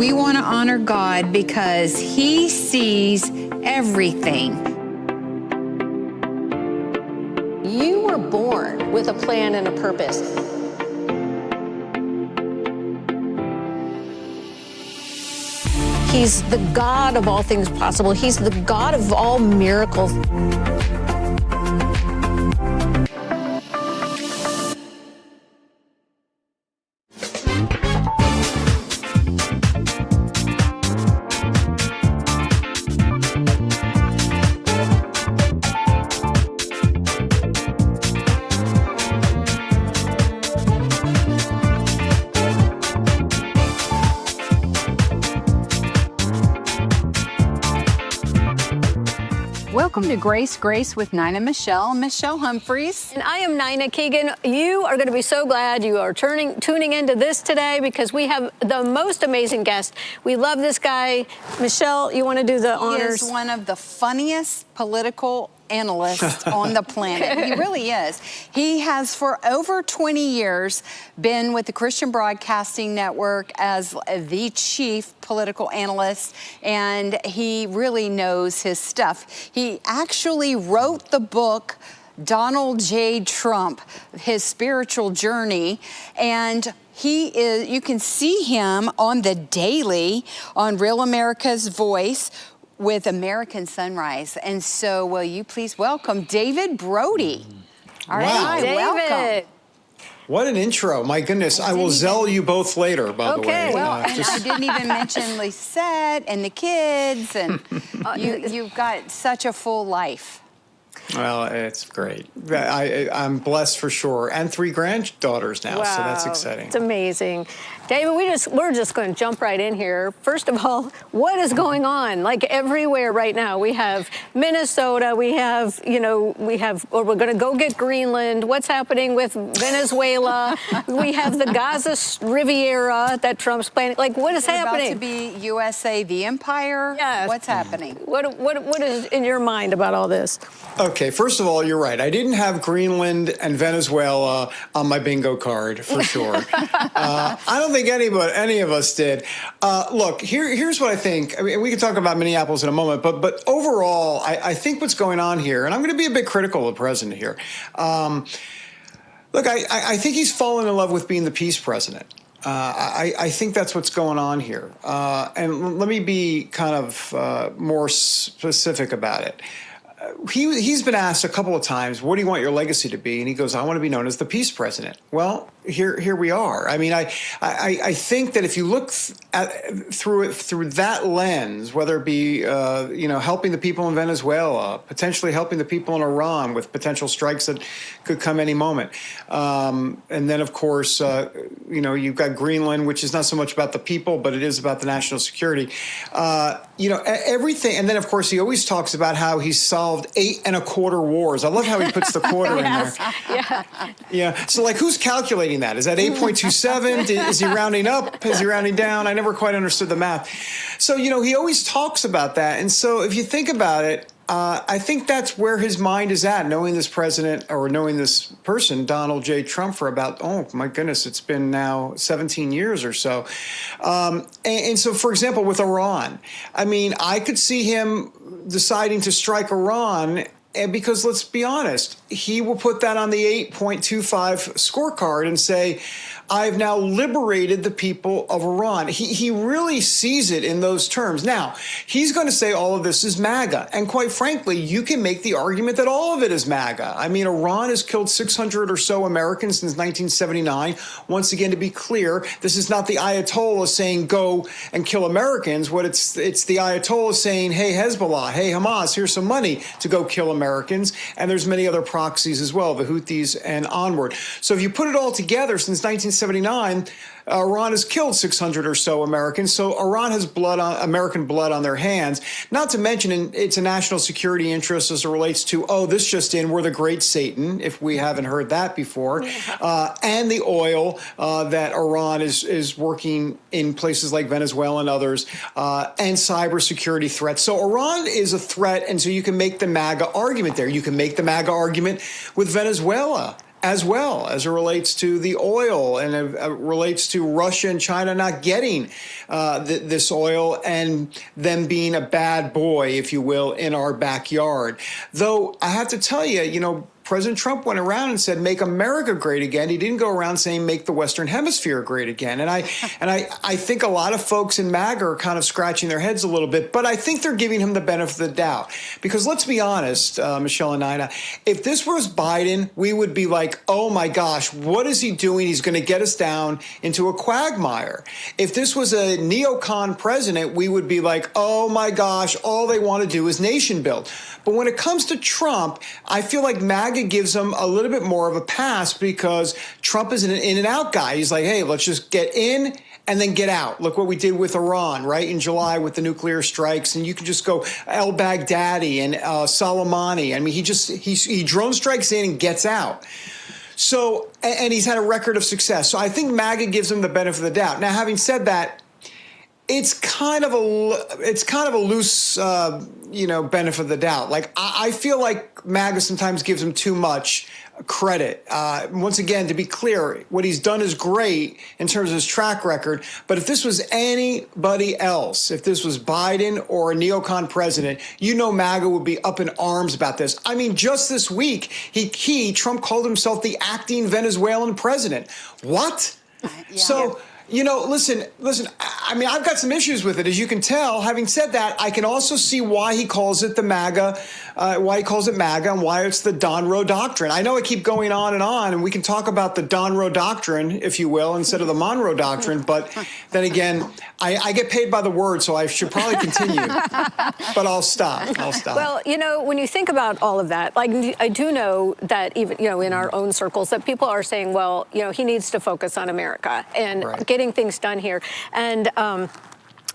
We want to honor God because He sees everything. You were born with a plan and a purpose. He's the God of all things possible. He's the God of all miracles. Welcome to Grace with Nina Michelle Humphreys. And I am Nina Keegan. You are going to be so glad you are tuning into this today because we have the most amazing guest. We love this guy. Michelle, you want to do the honors? He is one of the funniest political analyst on the planet. He really is. He has for over 20 years been with the Christian Broadcasting Network as the chief political analyst, and he really knows his stuff. He actually wrote the book Donald J. Trump, His Spiritual Journey, and he is, you can see him on the daily on Real America's Voice with American Sunrise. And so will you please welcome David Brody. All right, Wow. David. welcome. What an intro. My goodness. I will zell you both later, by the way. Well, and I didn't even mention Lisette and the kids, and you've got such a full life. Well, it's great. I'm blessed for sure. And 3 granddaughters now, so that's exciting. It's amazing. David, we're just going to jump right in here. First of all, what is going on? Like everywhere right now, we have Minnesota, we have, or we're going to go get Greenland. What's happening with Venezuela? We have the Gaza Riviera that Trump's planning. Like, what is happening? About to be USA, the empire? Yes. What's happening? What is in your mind about all this? Okay, first of all, you're right. I didn't have Greenland and Venezuela on my bingo card, for sure. I don't think any of us did. Look, here's what I think. I mean, we can talk about Minneapolis in a moment, but overall, I think what's going on here, and I'm going to be a bit critical of the president here. Look, I think he's fallen in love with being the peace president. I think that's what's going on here. And let me be kind of more specific about it. He's been asked a couple of times, what do you want your legacy to be? And he goes, I want to be known as the peace president. Well, here we are. I mean, I think that if you look through that lens, whether it be helping the people in Venezuela, potentially helping the people in Iran with potential strikes that could come any moment, and then of course you've got Greenland, which is not so much about the people, but it is about the national security. Everything, and then of course he always talks about how he's solved 8 1/4 wars. I love how he puts the quarter in there. Yeah. So like, who's calculating that? Is that 8.27? Is he rounding up? Is he rounding down? I never quite understood the math. So, he always talks about that. And so if you think about it, I think that's where his mind is at, knowing this president or knowing this person, Donald J. Trump, for about, oh, my goodness, it's been now 17 years or so. And so, for example, with Iran, I mean, I could see him deciding to strike Iran. And because let's be honest, he will put that on the 8.25 scorecard and say, I've now liberated the people of Iran. He really sees it in those terms. Now, he's going to say all of this is MAGA. And quite frankly, you can make the argument that all of it is MAGA. I mean, Iran has killed 600 or so Americans since 1979. Once again, to be clear, this is not the Ayatollah saying go and kill Americans. It's the Ayatollah saying, hey, Hezbollah, hey, Hamas, here's some money to go kill Americans. And there's many other proxies as well, the Houthis and onward. So if you put it all together, since 1979, Iran has killed 600 or so Americans. So Iran has American blood on their hands. Not to mention, it's a national security interest as it relates to, this just in, we're the great Satan, if we haven't heard that before, and the oil that Iran is working in places like Venezuela and others, and cybersecurity threats. So Iran is a threat, and so you can make the MAGA argument there. You can make the MAGA argument with Venezuela as well as it relates to the oil and it relates to Russia and China not getting this oil and them being a bad boy, if you will, in our backyard. Though I have to tell you, President Trump went around and said, make America great again. He didn't go around saying, make the Western Hemisphere great again. And I think a lot of folks in MAGA are kind of scratching their heads a little bit, but I think they're giving him the benefit of the doubt. Because let's be honest, Michelle and Nina, if this was Biden, we would be like, oh my gosh, what is he doing? He's going to get us down into a quagmire. If this was a neocon president, we would be like, oh my gosh, all they want to do is nation build. But when it comes to Trump, I feel like MAGA gives him a little bit more of a pass because Trump is an in and out guy. He's like, hey, let's just get in and then get out. Look what we did with Iran, right, in July with the nuclear strikes. And you can just go al-Baghdadi and Soleimani. I mean, he drone strikes in and gets out. So, and he's had a record of success. So I think MAGA gives him the benefit of the doubt. Now, having said that, it's kind of a loose, benefit of the doubt. Like, I feel like MAGA sometimes gives him too much credit. Once again, to be clear, what he's done is great in terms of his track record. But if this was anybody else, if this was Biden or a neocon president, MAGA would be up in arms about this. I mean, just this week, Trump called himself the acting Venezuelan president. What? Yeah. So. Listen, I mean, I've got some issues with it, as you can tell. Having said that, I can also see why he calls it MAGA, and why it's the Don Roe Doctrine. I know I keep going on, and we can talk about the Don Roe Doctrine, if you will, instead of the Monroe Doctrine. But then again, I get paid by the word, so I should probably continue. But I'll stop. Well, when you think about all of that, like I do know that even, in our own circles, that people are saying, well, he needs to focus on America and getting things done here. And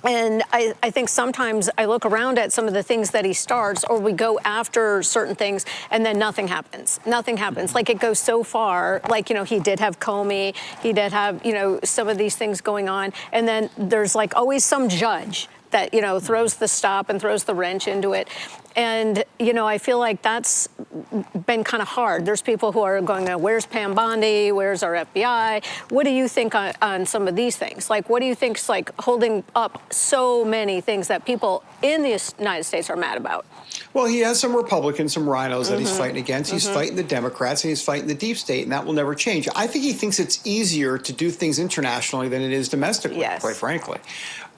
I think sometimes I look around at some of the things that he starts, or we go after certain things, and then nothing happens. Nothing happens. Like, it goes so far. Like, he did have Comey. He did have, some of these things going on. And then there's, like, always some judge that, throws the stop and throws the wrench into it. And, I feel like that's been kind of hard. There's people who are going, where's Pam Bondi? Where's our FBI? What do you think on some of these things? Like, what do you think is, like, holding up so many things that people in the United States are mad about? Well, he has some Republicans, some rhinos that he's fighting against. He's fighting the Democrats, and he's fighting the deep state, and that will never change. I think he thinks it's easier to do things internationally than it is domestically, quite frankly.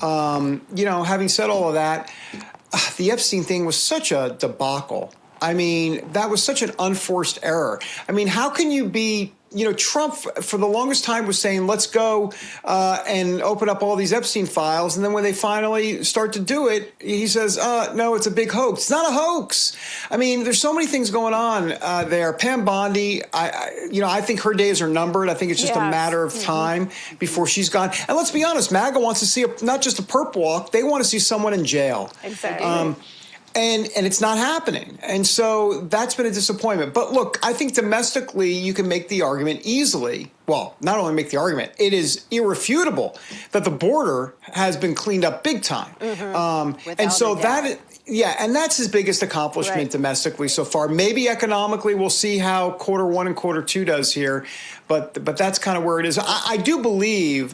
Having said all of that, the Epstein thing was such a debacle. I mean, that was such an unforced error. I mean, how can you be, Trump for the longest time was saying, let's go and open up all these Epstein files. And then when they finally start to do it, he says, no, it's a big hoax. It's not a hoax. I mean, there's so many things going on there. Pam Bondi, I think her days are numbered. I think it's just a matter of time before she's gone. And let's be honest, MAGA wants to see not just a perp walk. They want to see someone in jail. Exactly. And it's not happening. And so that's been a disappointment. But look, I think domestically you can make the argument easily. Well, not only make the argument, it is irrefutable that the border has been cleaned up big time. And so and that's his biggest accomplishment domestically so far. Maybe economically, we'll see how Q1 and Q2 does here. But that's kind of where it is. I do believe,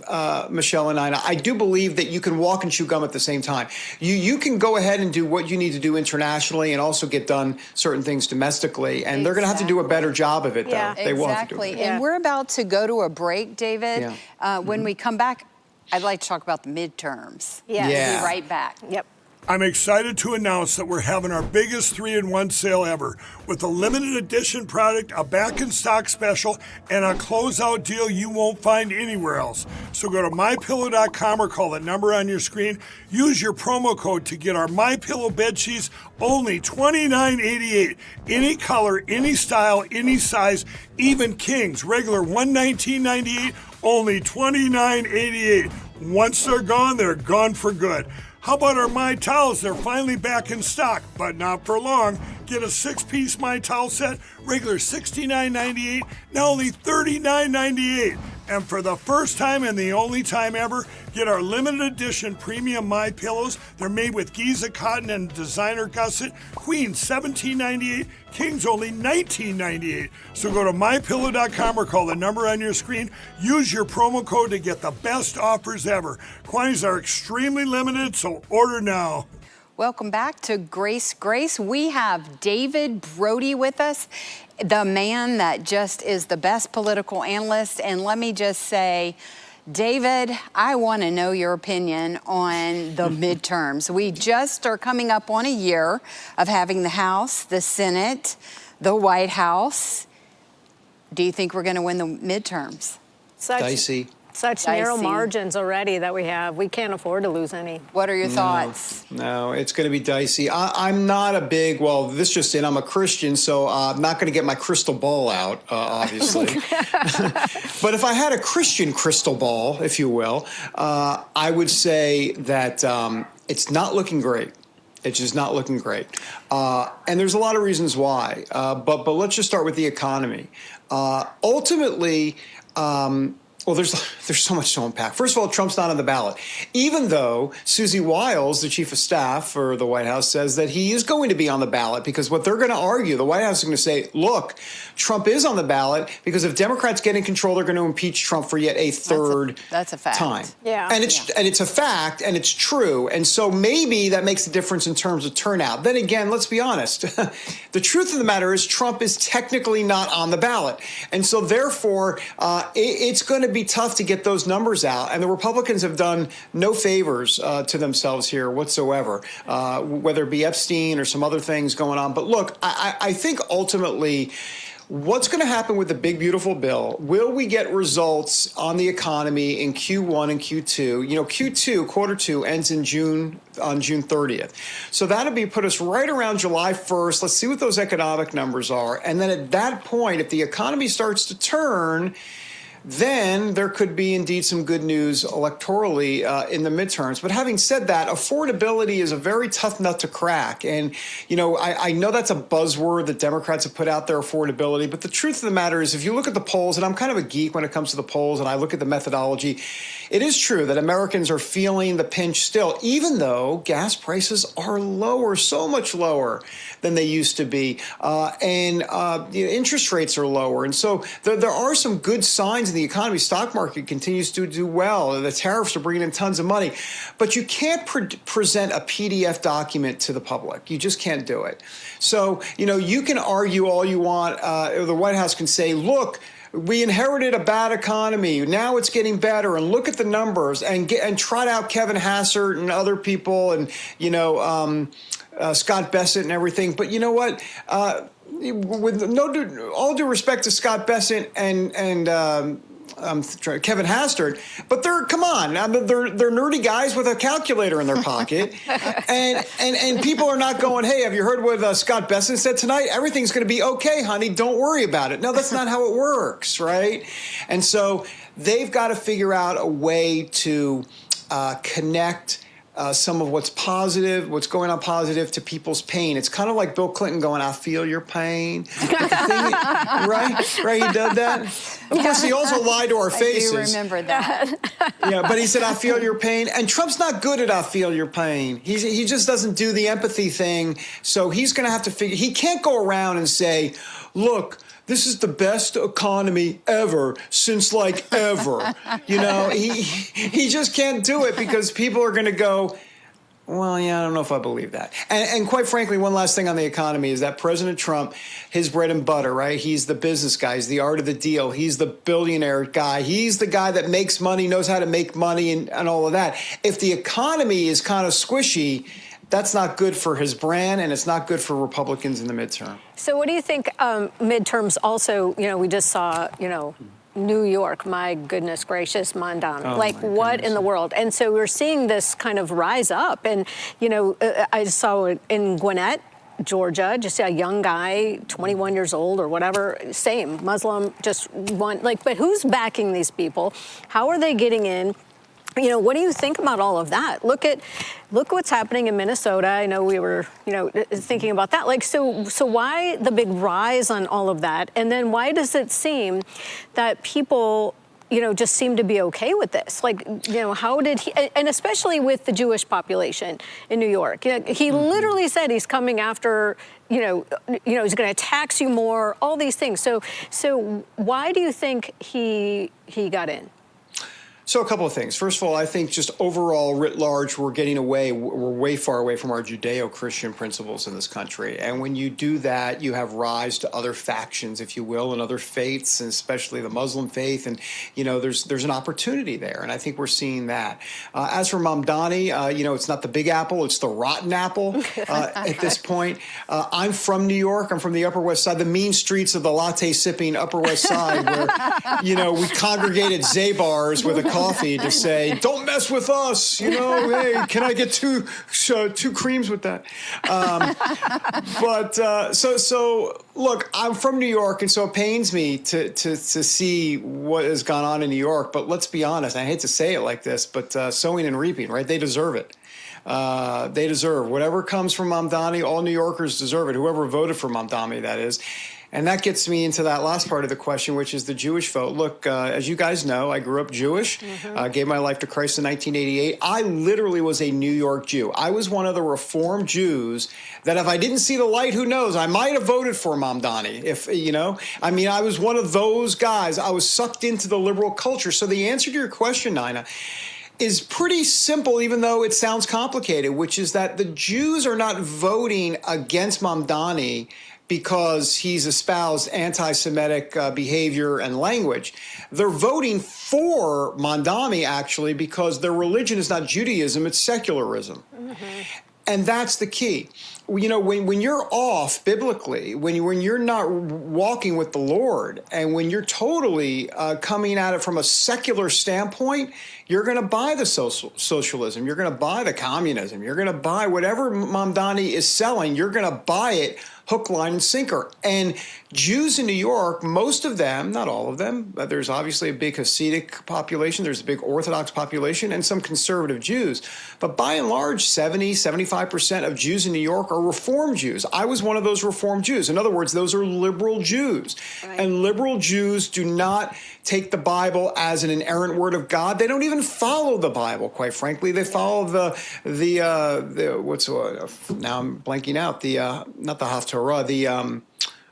Michelle and I do believe that you can walk and chew gum at the same time. You can go ahead and do what you need to do internationally and also get done certain things domestically. And they're going to have to do a better job of it, though. They will have to do it. And we're about to go to a break, David. When we come back, I'd like to talk about the midterms. We'll be right back. I'm excited to announce that we're having our biggest 3-in-1 sale ever with a limited edition product, a back-in-stock special, and a closeout deal you won't find anywhere else. So go to MyPillow.com or call the number on your screen. Use your promo code to get our MyPillow bed sheets, only $29.88. Any color, any style, any size, even kings. Regular $119.98, only $29.88. Once they're gone for good. How about our My Towels? They're finally back in stock, but not for long. Get a 6-piece My Towel set, regular $69.98, now only $39.98. And for the first time and the only time ever, get our limited edition premium My Pillows. They're made with Giza cotton and designer gusset. Queens $17.98, Kings only $19.98. So go to mypillow.com or call the number on your screen. Use your promo code to get the best offers ever. Quantities are extremely limited, so order now. Welcome back to Grace. We have David Brody with us, the man that just is the best political analyst. And let me just say, David, I want to know your opinion on the midterms. We just are coming up on a year of having the House, the Senate, the White House. Do you think we're going to win the midterms? Dicey. Such narrow margins already that we have. We can't afford to lose any. What are your thoughts? No, it's going to be dicey. I'm not a big, well, this just in, I'm a Christian, so I'm not going to get my crystal ball out, obviously. But if I had a Christian crystal ball, if you will, I would say that it's not looking great. It's just not looking great. And there's a lot of reasons why. But let's just start with the economy. Ultimately, well, there's so much to unpack. First of all, Trump's not on the ballot, even though Susie Wiles, the chief of staff for the White House, says that he is going to be on the ballot, because what they're going to argue, the White House is going to say, look, Trump is on the ballot because if Democrats get in control, they're going to impeach Trump for yet a third that's a fact. time. Yeah. And it's a fact, and it's true. And so maybe that makes a difference in terms of turnout. Then again, let's be honest. The truth of the matter is Trump is technically not on the ballot. And so therefore, it's going to be tough to get those numbers out. And the Republicans have done no favors to themselves here whatsoever, whether it be Epstein or some other things going on. But look, I think ultimately, what's going to happen with the big, beautiful bill? Will we get results on the economy in Q1 and Q2? You know, Q2, quarter two, ends in June, on June 30th. So that'll put us right around July 1st. Let's see what those economic numbers are. And then at that point, if the economy starts to turn, then there could be indeed some good news electorally in the midterms. But having said that, affordability is a very tough nut to crack. And, you know, I know that's a buzzword that Democrats have put out there, affordability. But the truth of the matter is, if you look at the polls, and I'm kind of a geek when it comes to the polls, and I look at the methodology, it is true that Americans are feeling the pinch still, even though gas prices are lower, so much lower than they used to be. And interest rates are lower. And so there are some good signs in the economy. Stock market continues to do well. The tariffs are bringing in tons of money. But you can't present a PDF document to the public. You just can't do it. So, you know, you can argue all you want. The White House can say, look, we inherited a bad economy. Now it's getting better, and look at the numbers, and trot out Kevin Hassert and other people, and Scott Bessent and everything. But you know what? With all due respect to Scott Bessent and Kevin Hassert, but they're nerdy guys with a calculator in their pocket, and people are not going, hey, have you heard what Scott Bessent said tonight? Everything's going to be okay, honey. Don't worry about it. No, that's not how it works, right? And so they've got to figure out a way to connect some of what's going on positive to people's pain. It's kind of like Bill Clinton going, I feel your pain. Right? He did that. Of course, he also lied to our faces. I do remember that. Yeah, but he said, I feel your pain. And Trump's not good at I feel your pain. He just doesn't do the empathy thing. So he's going to have to figure, he can't go around and say, look, this is the best economy ever since like ever. You know, he just can't do it because people are going to go, well, yeah, I don't know if I believe that. And quite frankly, one last thing on the economy is that President Trump, his bread and butter, right? He's the business guy. He's the art of the deal. He's the billionaire guy. He's the guy that makes money, knows how to make money and all of that. If the economy is kind of squishy, that's not good for his brand, and it's not good for Republicans in the midterm. So what do you think midterms also, you know, we just saw, you know, New York, my goodness gracious, Mondano. Like, what in the world? And so we're seeing this kind of rise up. And, you know, I saw it in Gwinnett, Georgia, just a young guy, 21 years old or whatever, same, Muslim, just one, like, but who's backing these people? How are they getting in? You know, what do you think about all of that? Look what's happening in Minnesota. I know we were, you know, thinking about that. Like, so why the big rise on all of that? And then why does it seem that people just seem to be okay with this. Like, how did he, and especially with the Jewish population in New York, he literally said he's coming after, he's going to tax you more, all these things. So why do you think he got in? So a couple of things. First of all, I think just overall, writ large, we're way far away from our Judeo-Christian principles in this country. And when you do that, you have rise to other factions, if you will, and other faiths, and especially the Muslim faith. And, there's an opportunity there. And I think we're seeing that. As for Mamdani, it's not the big apple, it's the rotten apple at this point. I'm from New York. I'm from the Upper West Side, the mean streets of the latte-sipping Upper West Side, where, we congregated Zabars with a coffee to say, don't mess with us, hey, can I get two creams with that? So look, I'm from New York, and so it pains me to see what has gone on in New York, but let's be honest, I hate to say it like this, but sowing and reaping, right? They deserve it. They deserve whatever comes from Mamdani. All New Yorkers deserve it, whoever voted for Mamdani, that is. And that gets me into that last part of the question, which is the Jewish vote. Look, as you guys know, I grew up Jewish, gave my life to Christ in 1988. I literally was a New York Jew. I was one of the Reformed Jews that if I didn't see the light, who knows, I might have voted for Mamdani. I was one of those guys. I was sucked into the liberal culture. So the answer to your question, Nina, is pretty simple, even though it sounds complicated, which is that the Jews are not voting against Mamdani because he's espoused anti-Semitic behavior and language. They're voting for Mamdani, actually, because their religion is not Judaism, it's secularism. And that's the key. When you're off biblically, when you're not walking with the Lord, and when you're totally coming at it from a secular standpoint, you're going to buy the socialism, you're going to buy the communism, you're going to buy whatever Mamdani is selling, you're going to buy it hook, line, and sinker. And Jews in New York, most of them, not all of them, but there's obviously a big Hasidic population, there's a big Orthodox population, and some conservative Jews. But by and large, 75% of Jews in New York are Reform Jews. I was one of those Reform Jews. In other words, those are liberal Jews. Right. And liberal Jews do not take the Bible as an inerrant word of God. They don't even follow the Bible, quite frankly. They follow now I'm blanking out, not the Haftarah,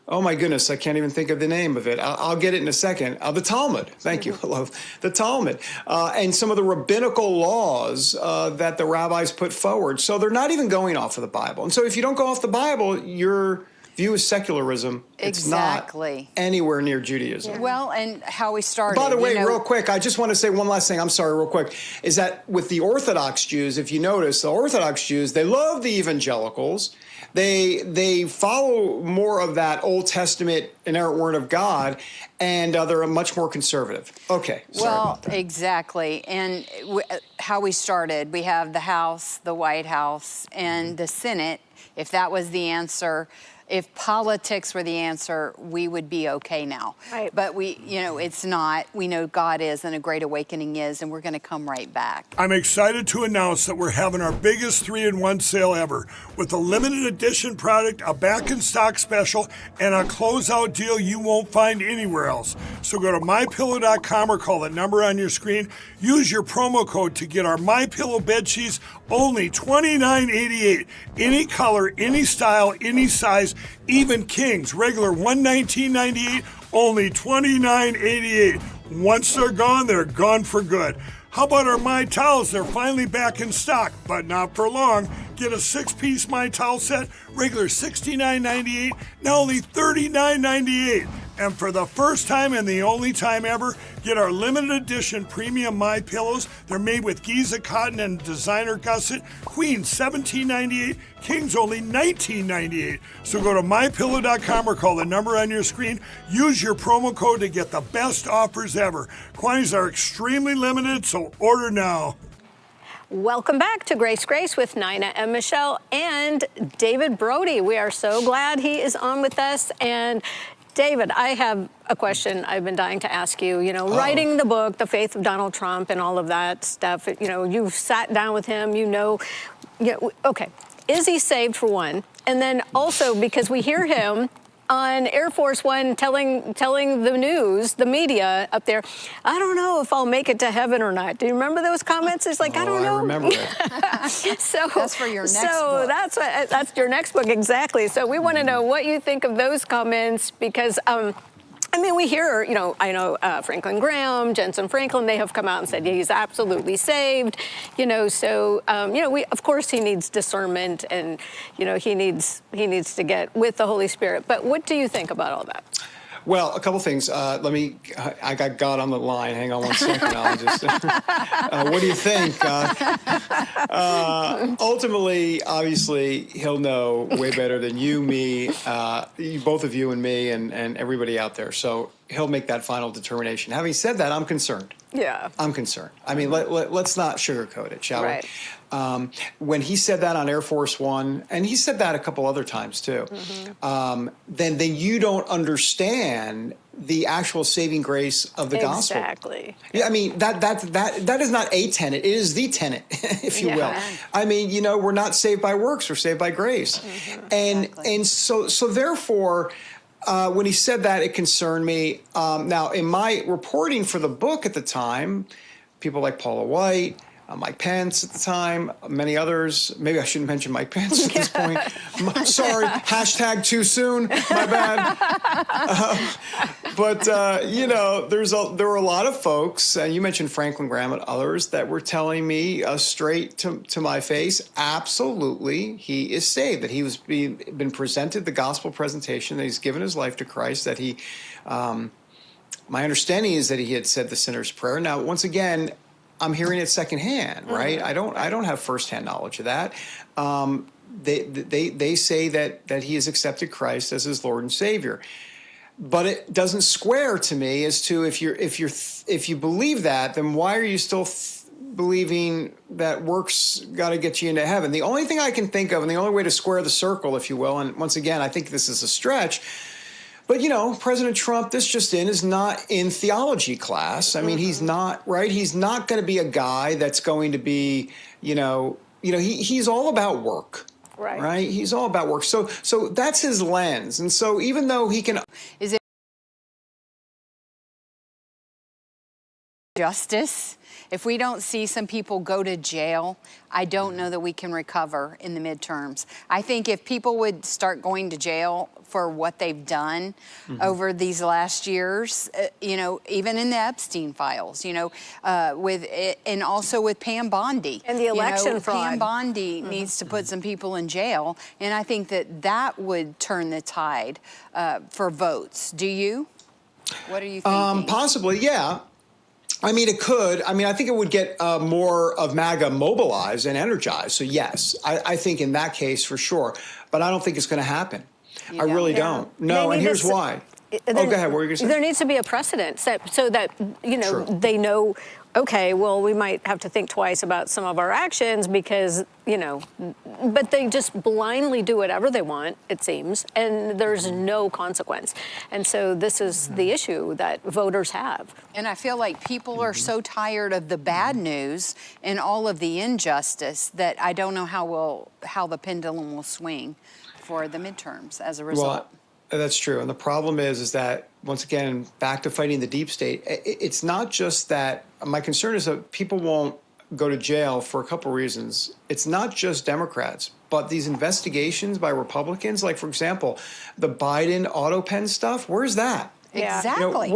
oh my goodness, I can't even think of the name of it. I'll get it in a second. The Talmud. Thank you. I love the Talmud. And some of the rabbinical laws that the rabbis put forward. So they're not even going off of the Bible. And so if you don't go off the Bible, your view is secularism. Exactly. It's not anywhere near Judaism. Well, and how we started. By the way, real quick, I just want to say one last thing. I'm sorry, real quick. Is that with the Orthodox Jews, if you notice, the Orthodox Jews, they love the evangelicals. They follow more of that Old Testament inerrant word of God, and they're much more conservative. Okay. Sorry about that. Exactly. And how we started, we have the House, the White House, and the Senate. If that was the answer, if politics were the answer, we would be okay now. Right. But it's not. We know God is, and a great awakening is, and we're going to come right back. I'm excited to announce that we're having our biggest 3-in-1 sale ever with a limited edition product, a back-in-stock special, and a closeout deal you won't find anywhere else. So go to MyPillow.com or call the number on your screen. Use your promo code to get our MyPillow bed sheets only $29.88. Any color, any style, any size, even kings, regular $119.98, only $29.88. Once they're gone for good. How about our My Towels? They're finally back in stock, but not for long. Get a 6-piece My Towel set, regular $69.98, now only $39.98. And for the first time and the only time ever, get our limited edition premium My Pillows. They're made with Giza cotton and designer gusset. Queen $17.98, Kings only $19.98. So go to MyPillow.com or call the number on your screen. Use your promo code to get the best offers ever. Quantities are extremely limited, so order now. Welcome back to Grace with Nina and Michelle and David Brody. We are so glad he is on with us. And David, I have a question I've been dying to ask you. Writing the book, The Faith of Donald Trump and all of that stuff, you've sat down with him, okay, is he saved for one? And then also because we hear him on Air Force One telling the news, the media up there, I don't know if I'll make it to heaven or not. Do you remember those comments? It's like, I don't know. I remember it. So that's for your next book. That's your next book, exactly. So we want to know what you think of those comments, because I mean, we hear, you know, I know Franklin Graham, Jensen Franklin, they have come out and said, yeah, he's absolutely saved, you know, so, you know, of course he needs discernment, and, you know, he needs to get with the Holy Spirit. But what do you think about all that? Well, a couple things. I got God on the line. Hang on one second. I'll just, what do you think? Ultimately, obviously, he'll know way better than you, me, both of you and me, and everybody out there. So he'll make that final determination. Having said that, I'm concerned. Yeah. I'm concerned. I mean, let's not sugarcoat it, shall right. we? When he said that on Air Force One, and he said that a couple other times too, then you don't understand the actual saving grace of the gospel. Exactly. Yeah, I mean, that is not a tenet. It is the tenet, if you will. I mean, you know, we're not saved by works, we're saved by grace. And so therefore, when he said that, it concerned me. Now, in my reporting for the book at the time, people like Paula White, Mike Pence at the time, many others. Maybe I shouldn't mention Mike Pence at this point. Sorry, hashtag too soon. My bad. But you know, there were a lot of folks, and you mentioned Franklin Graham and others, that were telling me straight to my face, absolutely, he is saved. That he was been presented the gospel presentation, that he's given his life to Christ. That he, my understanding is that he had said the sinner's prayer. Now, once again, I'm hearing it secondhand, right? I don't have firsthand knowledge of that. They say that he has accepted Christ as his Lord and Savior, but it doesn't square to me as to if you believe that, then why are you still believing that works got to get you into heaven? The only thing I can think of, and the only way to square the circle, if you will, and once again, I think this is a stretch. But, you know, President Trump, this just in, is not in theology class. I mean, he's not, right? He's not going to be a guy that's going to be, he's all about work. Right. He's all about work. So that's his lens. And so even though he can. Is it justice? If we don't see some people go to jail, I don't know that we can recover in the midterms. I think if people would start going to jail for what they've done over these last years, even in the Epstein files, and also with Pam Bondi. And the election fraud. Pam Bondi needs to put some people in jail, and I think that would turn the tide for votes. Do you? What are you thinking? Possibly, yeah. I mean, it could. I mean, I think it would get more of MAGA mobilized and energized. So, yes, I think in that case for sure. But I don't think it's going to happen. I really don't. No, and here's why. Go ahead. What were you going to say? There needs to be a precedent so that, True. they know, okay, well, we might have to think twice about some of our actions because, but they just blindly do whatever they want, it seems, and there's no consequence. And so this is the issue that voters have. And I feel like people are so tired of the bad news and all of the injustice that I don't know how the pendulum will swing for the midterms as a result. Well, that's true. And the problem is that, once again, back to fighting the deep state, it's not just that. My concern is that people won't go to jail for a couple reasons. It's not just Democrats, but these investigations by Republicans, like, for example, the Biden auto pen stuff, where's that? Yeah. Exactly.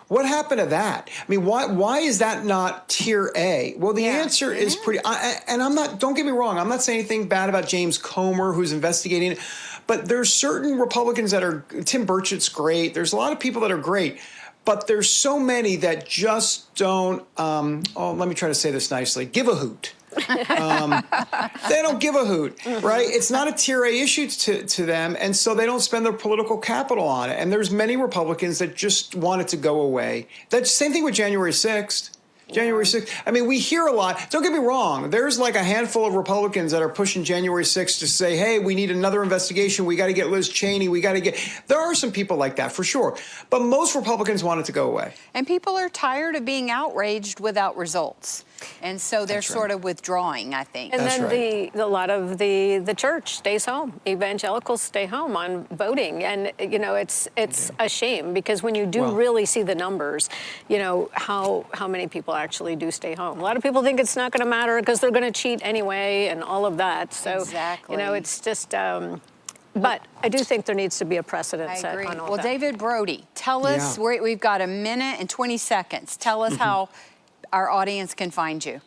What happened to that? I mean, why is that not tier A? Well, the answer is pretty, and I'm not, don't get me wrong, I'm not saying anything bad about James Comer, who's investigating it, but there's certain Republicans that are, Tim Burchett's great, there's a lot of people that are great, but there's so many that just don't, let me try to say this nicely, give a hoot. They don't give a hoot, right? It's not a tier A issue to them, and so they don't spend their political capital on it. And there's many Republicans that just want it to go away. That's the same thing with January 6th. January 6th. I mean, we hear a lot. Don't get me wrong. There's like a handful of Republicans that are pushing January 6th to say, hey, we need another investigation. We got to get Liz Cheney. There are some people like that for sure. But most Republicans want it to go away. And people are tired of being outraged without results. And so they're sort of withdrawing, I think. And That's then a lot of the church stays home. Evangelicals stay home on voting, and you know it's a shame because when you do really see the numbers, you know how many people actually do stay home. A lot of people think it's not going to matter because they're going to cheat anyway, and all of that. So you know it's just. But I do think there needs to be a precedent set on all well, that. David Brody, tell us, we've got a minute and 20 seconds. Tell us how our audience can find you.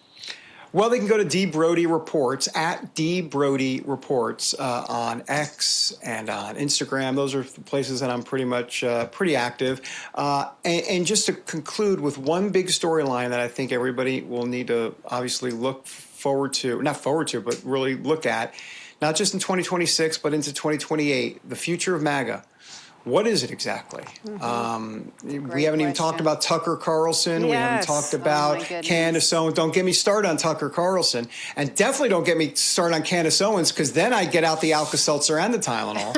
Well, they can go to D. Brody Reports, at D. Brody Reports on X and on Instagram. Those are the places that I'm pretty much pretty active. And just to conclude with one big storyline that I think everybody will need to obviously look forward to, not forward to, but really look at, not just in 2026, but into 2028, the future of MAGA. What is it exactly? We haven't even talked about Tucker Carlson. We haven't talked about Candace Owens. Don't get me started on Tucker Carlson. And definitely don't get me started on Candace Owens, because then I get out the Alka-Seltzer and the Tylenol.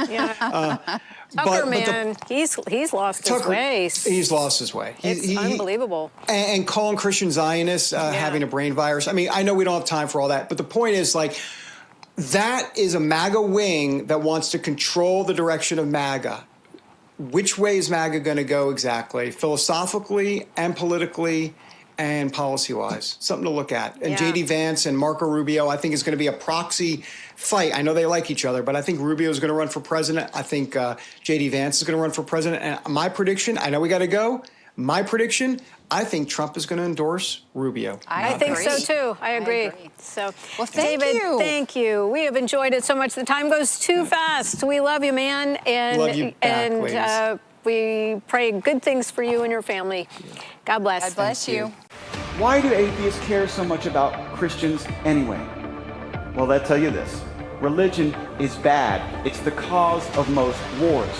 Tucker, man, he's lost his way. He's lost his way. It's unbelievable. And calling Christian Zionists having a brain virus. I mean, I know we don't have time for all that, but the point is, like, that is a MAGA wing that wants to control the direction of MAGA. Which way is MAGA going to go exactly, philosophically and politically and policy-wise? Something to look at. And J.D. Vance and Marco Rubio, I think, is going to be a proxy fight. I know they like each other, but I think Rubio is going to run for president. I think J.D. Vance is going to run for president. And my prediction, I know we got to go. My prediction, I think Trump is going to endorse Rubio. I think so, too. I agree. So, well, David, thank you. We have enjoyed it so much. The time goes too fast. We love you, man. And, love you back, we pray good things for you and your family. God bless. God bless you. Why do atheists care so much about Christians anyway? Well, they'll tell you this. Religion is bad. It's the cause of most wars.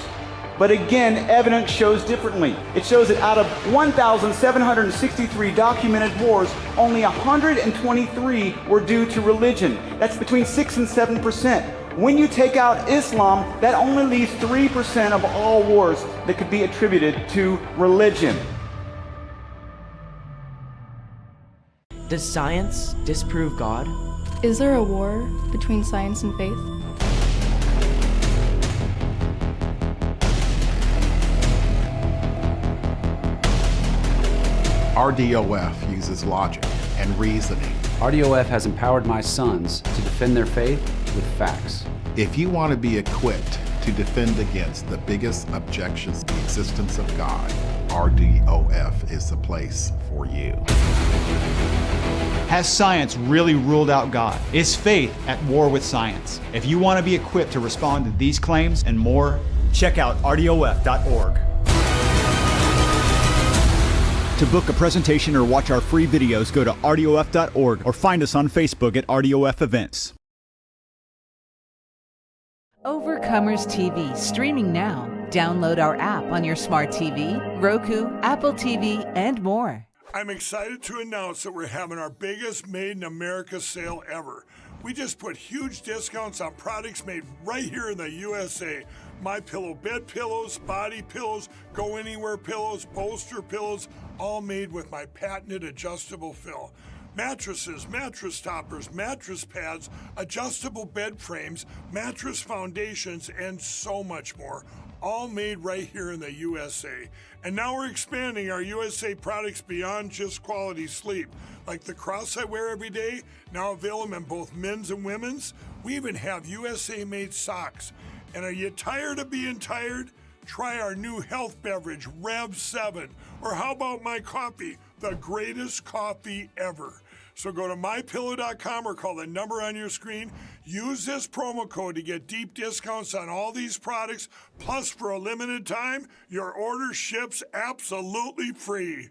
But again, evidence shows differently. It shows that out of 1,763 documented wars, only 123 were due to religion. That's between 6 and 7%. When you take out Islam, that only leaves 3% of all wars that could be attributed to religion. Does science disprove God? Is there a war between science and faith? RDOF uses logic and reasoning. RDOF has empowered my sons to defend their faith with facts. If you want to be equipped to defend against the biggest objections to the existence of God, RDOF is the place for you. Has science really ruled out God? Is faith at war with science? If you want to be equipped to respond to these claims and more, check out RDOF.org. To book a presentation or watch our free videos, go to RDOF.org or find us on Facebook at RDOF Events. Overcomers TV, streaming now. Download our app on your smart TV, Roku, Apple TV, and more. I'm excited to announce that we're having our biggest Made in America sale ever. We just put huge discounts on products made right here in the USA. MyPillow bed pillows, body pillows, go anywhere pillows, bolster pillows, all made with my patented adjustable fill. Mattresses, mattress toppers, mattress pads, adjustable bed frames, mattress foundations, and so much more. All made right here in the USA. And now we're expanding our USA products beyond just quality sleep. Like the cross I wear every day, now available in both men's and women's. We even have USA-made socks. And are you tired of being tired? Try our new health beverage, Rev 7. Or how about my coffee, the greatest coffee ever. So go to mypillow.com or call the number on your screen. Use this promo code to get deep discounts on all these products. Plus, for a limited time, your order ships absolutely free.